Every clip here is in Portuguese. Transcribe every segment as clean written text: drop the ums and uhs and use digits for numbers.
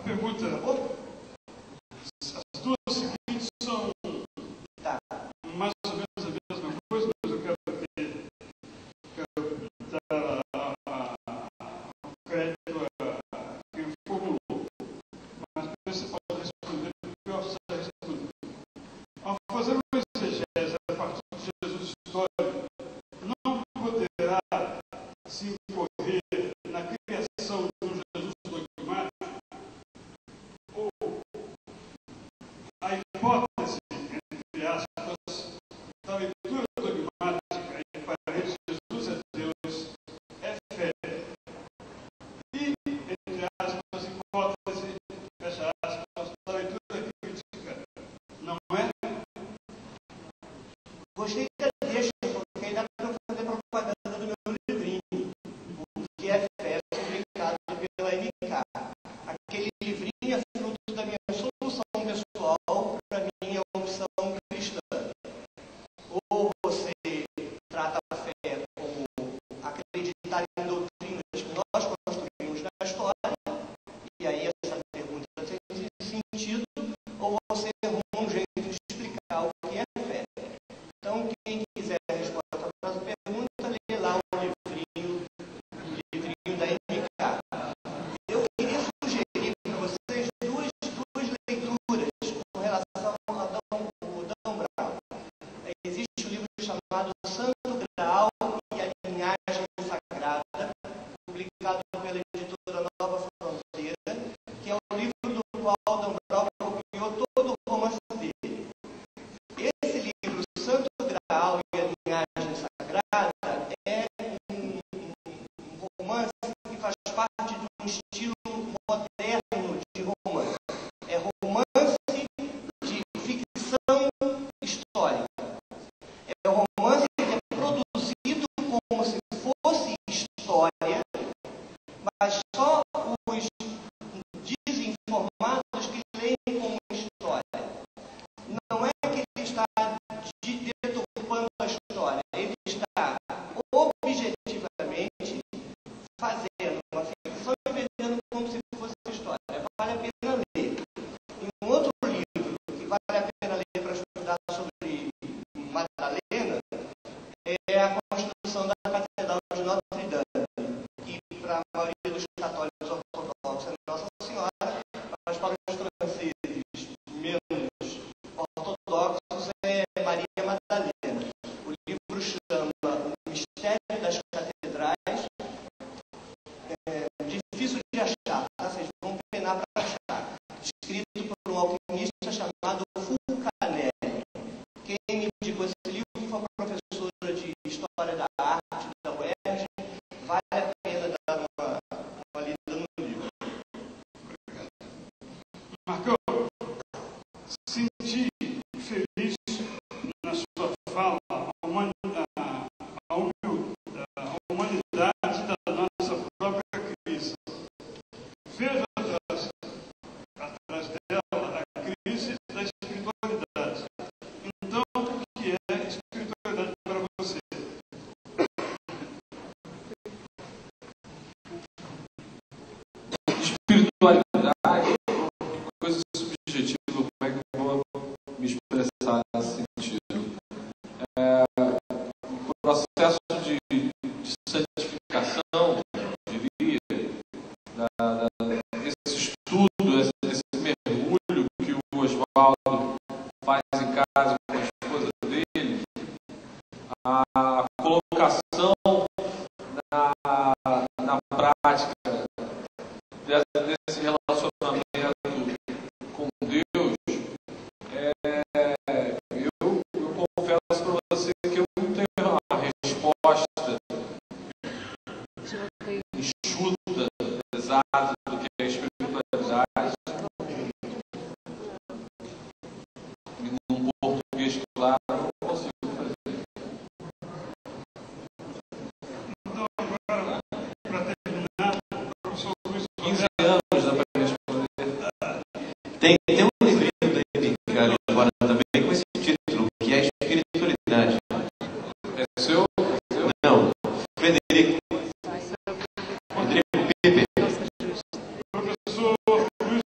pergunta, as duas seguintes são mais ou menos a mesma coisa, mas eu quero dar o crédito a quem formulou. Mas você pode responder o que eu preciso responder. Ao fazer uma exegese a partir de Jesus histórico, não poderá se incorrer na criação de um Jesus dogmático, ou a hipótese, entre aspas, da leitura dogmática em parede de Jesus é Deus, é fé. E, entre aspas, hipótese, fecha aspas, da leitura crítica, não é? Gostei da deixa, porque aí dá para fazer propaganda do meu livrinho, o que é fé, publicado pela MK. Aquele livrinho é fruto da minha solução pessoal para minha opção cristã. Ou você trata a fé como acreditar em doutrinas que nós construímos na história, e aí essa pergunta tem sentido, ou você arruma um jeito de explicar o que é fé. Então, quem quiser a resposta para essa pergunta, lê lá o livrinho da MK. Eu queria sugerir para vocês duas leituras com relação a Dan Brown. Existe um livro chamado Santo Graal e a Linhagem Sagrada, publicado pela editora Nova Fronteira, que é o livro do qual Dan Brown copiou todo o romance dele. Esse livro, Santo Graal e a Linhagem Sagrada, é um romance que faz parte de um estilo moderno de romance. É romance de ficção histórica. É um romance que é produzido como se fosse história, mas só os desinformados que leem como história. Não é que ele está deturpando a história, ele está objetivamente fazendo uma ficção e vendendo como se fosse história. Vale a pena ler. E um outro livro que vale a pena ler para estudar sobre Madalena é A Construção da Catedral de Notre Dame, que para a maioria dos católicos ortodoxos é Nossa Senhora, mas para os franceses menos ortodoxos é Maria Madalena. O livro chama O Mistério das Catedrais. É difícil de achar, tá? Vocês vão penar para achar. Escrito por um alquimista chamado Fulcanelli. Quem me indicou esse livro foi a professora de História da Arte da UERJ. Vale a pena dar uma lida no livro. Marcão, senti feliz na sua fala a humanidade da nossa própria crise. Veja atrás dela a crise da espiritualidade. Então, o que é espiritualidade para você? Espiritualidade, coisa subjetiva, como é que eu vou me expressar nesse sentido? O processo de santificação, diria, esse estudo, esse mergulho que o Oswaldo faz em casa com a esposa dele, a colocação na prática desse relacionamento com Deus, eu confesso para você que eu não tenho uma resposta enxuta, exata do que é espiritualidade, e num português claro, eu não consigo fazer. Então, agora, para terminar, o professor Luiz 15 anos dá para responder. Tem um livrinho da MK ali agora também com esse título, que é Espiritualidade. É seu? Não, Frederico Piper. Professor Luiz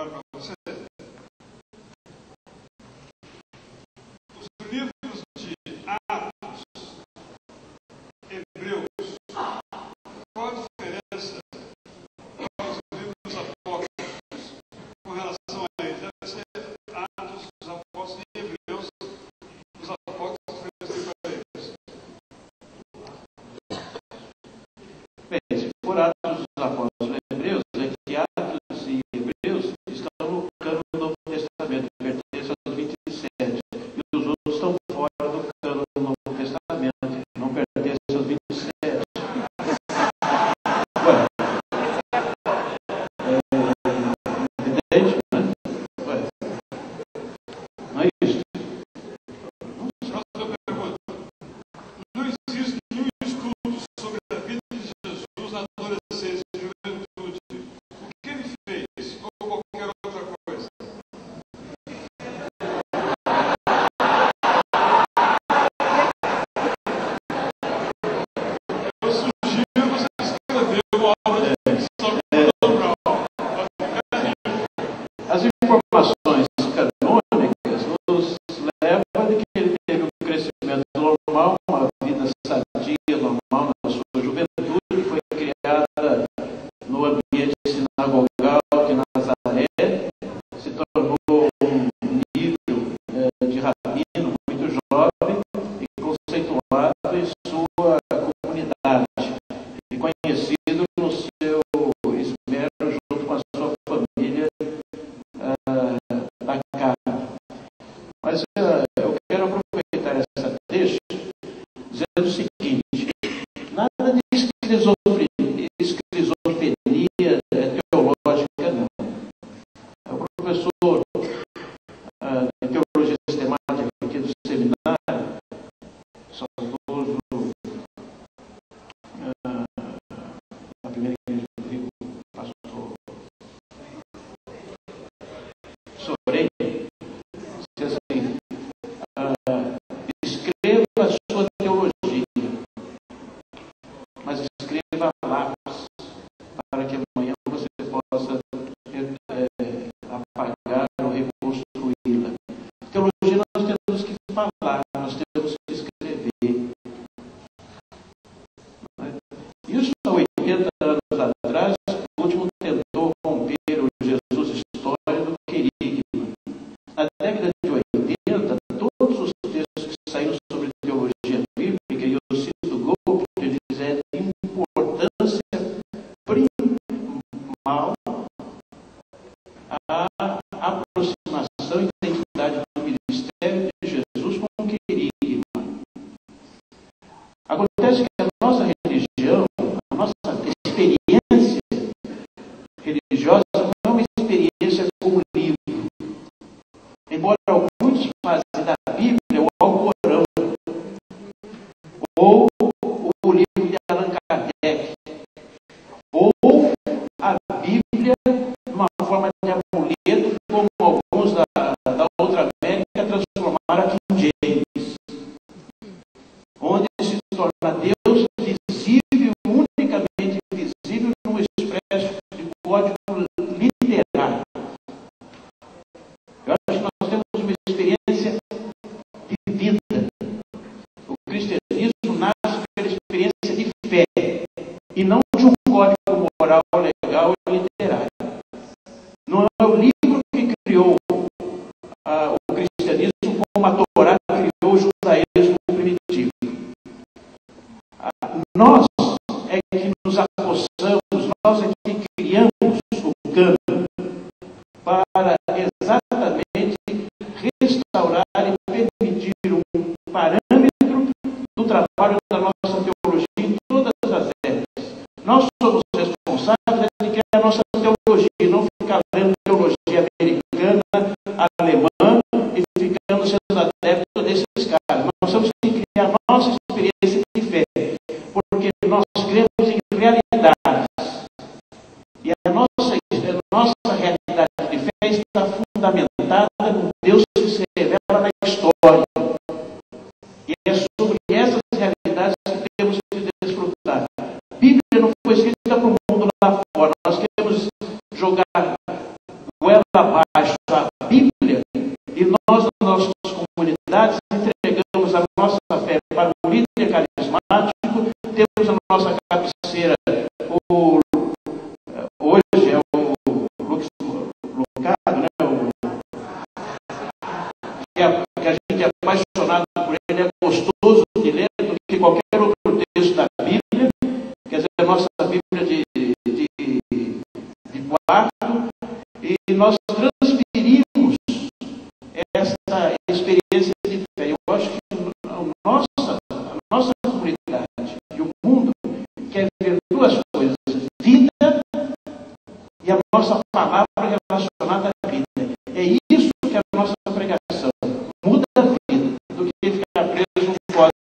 agora para você. Os livros de Atos, Hebreus, qual a diferença aos livros apócrifos com relação a eles? Deve ser Atos, os apóstolos, e Hebreus, os apócrifos para eles. Bem, se for Atos dos Apóstolos Hebreus, é que Atos e Hebreus estão no cano do Novo Testamento, pertencem aos 27, e os outros estão fora do cano do Novo Testamento, não pertencem aos 27. Ué, evidente, né? Ué, não é isso? Próxima pergunta. Não existe nenhum estudo sobre a vida de Jesus na adolescência e juventude. O que ele fez? Ou qualquer outra coisa? Eu sugiro você escrever uma obra de ficção contemporânea. As informações canônicas nos levam de que ele teve um crescimento normal, uma vida sadia, normal na sua juventude, que foi criada no ambiente sinagogal de Nazaré, se tornou um nível de rabino muito jovem e conceituado em sua comunidade, e conhecido no seu esmero junto com a sua família da casa. Mas eu quero aproveitar essa deixa dizendo o seguinte: nada de esquizofrenia teológica, não. O professor de teologia sistemática aqui do seminário, saudoso, a primeira igreja do Rio, pastor Sorém, disse assim: escreva a sua teologia, mas escreva a lápis, para que amanhã você possa apagar ou reconstruí-la. Teologia nós temos que falar, nós temos que escrever. Isso há 80 anos atrás, o último tentou romper o Jesus história do querigma. Na década de 80, todos os textos que saíram sobre teologia bíblica, e eu cito Gold, eles é de importância primal a aproximação e identidade do ministério de Jesus com o querigma. Acontece que a nossa religião, a nossa experiência religiosa não é uma experiência como livro. Embora muitos fazem da Bíblia o Alcorão, ou o livro de Allan Kardec, ou a Bíblia numa forma de amuleto, como alguns da outra América transformaram a King James, onde se torna Deus visível, unicamente visível, no expresso de código literário. Eu acho que nós temos uma experiência de vida. O cristianismo nasce pela experiência de fé, e não de um código moral, legal e literário. Não é o livro que criou o cristianismo, como a Torá criou o judaísmo primitivo. Nós é que nos apossamos, nós é que criamos o cano para exatamente restaurar e permitir um parâmetro do trabalho da nossa teologia em todas as épocas. Nós somos responsáveis de criar a nossa teologia, e não ficar lendo teologia americana, alemã, e ficando sendo adepto desses caras. Nós temos que criar a nossa experiência de fé, porque nós cremos em realidades. E a nossa realidade de fé está fundamentada no Deus que se revela na história. E é sobre essas realidades que temos que desfrutar. A Bíblia não foi escrita para o mundo lá fora. Nós queremos jogar goela abaixo a Bíblia e nós, nas nossas comunidades, entregamos a nossa fé para um líder carismático, temos a nossa cabeceira, hoje é o Lucado, né? Que a gente é apaixonado por ele, é gostoso de ler do que qualquer outro texto da Bíblia, quer dizer, a nossa Bíblia de quarto, e nós transferimos essa experiência de fé. Eu acho que a nossa comunidade e o mundo quer ver duas coisas: vida e a nossa palavra relacionada à vida. É isso que é a nossa pregação. Muda a vida do que ficar preso num código.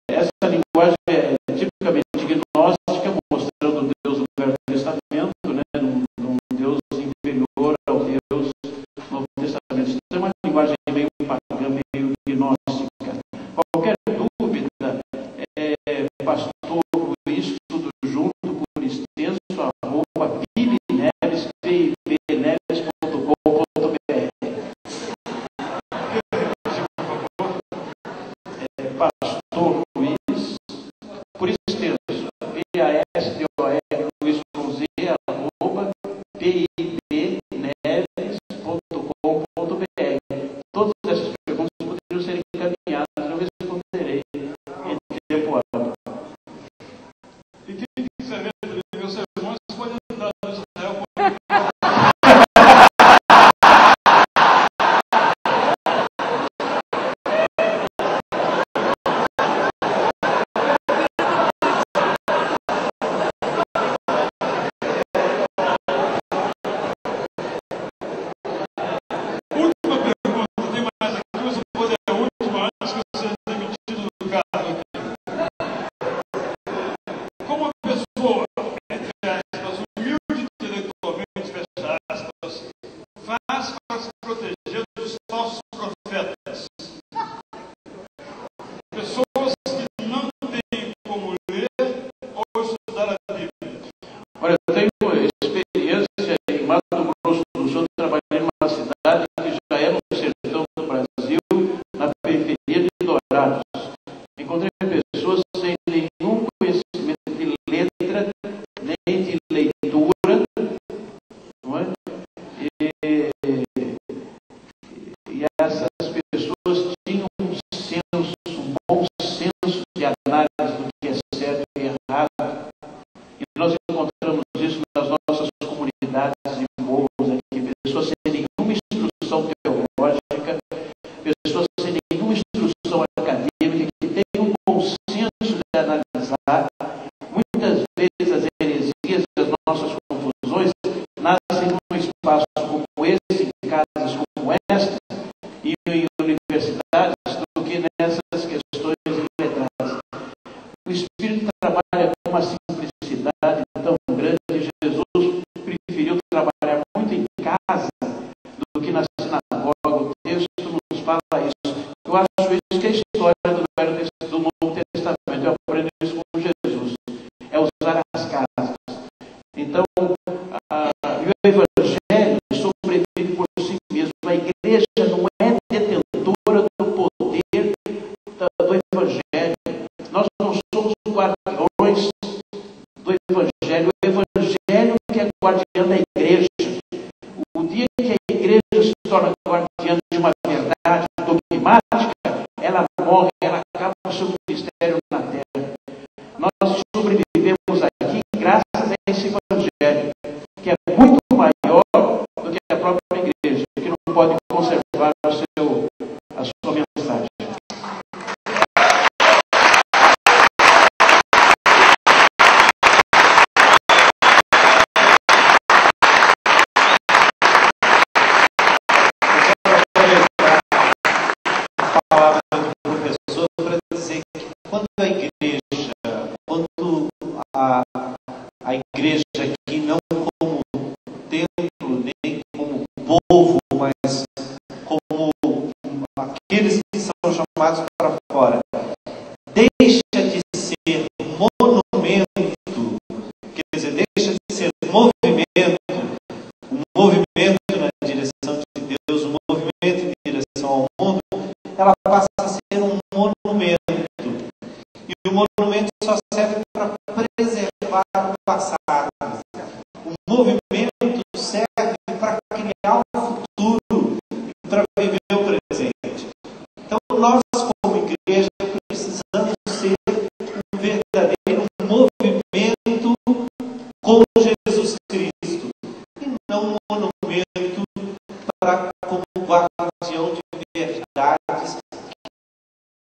Essa linguagem é tipicamente gnóstica, mostrando Deus no Velho Testamento, né, num Deus inferior ao Deus do Novo Testamento. Isso é uma linguagem meio pagã, meio gnóstica. Qualquer dúvida, pastor Luiz, tudo junto, por extenso, @ pibneves, pibneves.com.br. Pastor Luiz, por extenso, PASTOR Luiz com Z, @pibneves.com.br. Todas essas perguntas poderiam ser encaminhadas, eu responderei em tempo hábil. E quem quiser ler meus sermões pode entrar nossas confusões nascem num espaço como esse, em casas como esta, e em universidades, do que nessas questões letradas. O Espírito trabalha com uma simplicidade tão grande. Jesus preferiu trabalhar muito em casa do que na sinagoga. O texto nos fala isso. Eu acho isso que é a história do Novo Testamento. Eu aprendo isso com Jesus. É usar as casas. Então, o Evangelho sobrevive por si mesmo. A igreja não é detentora do poder do Evangelho. Nós não somos guardiões do Evangelho. O Evangelho que é guardião da igreja. O dia que a igreja se torna guardiã de uma verdade dogmática, ela morre, ela acaba o seu ministério na terra. Nós sobrevivemos aqui graças a esse Evangelho, que é muito maior do que a própria igreja, que não pode conservar a sua mensagem. Palavra do professor para dizer que quando a igreja aqui, não como templo, nem como povo, mas como aqueles que são chamados para fora, deixa de ser monumento, quer dizer, deixa de ser movimento, um movimento na direção de Deus, um movimento em direção ao mundo, ela passa a ser um monumento. E o monumento só serve para preservar o passado. O movimento serve para criar o futuro e para viver o presente. Então, nós, como igreja, precisamos ser um verdadeiro movimento com Jesus Cristo, e não um monumento para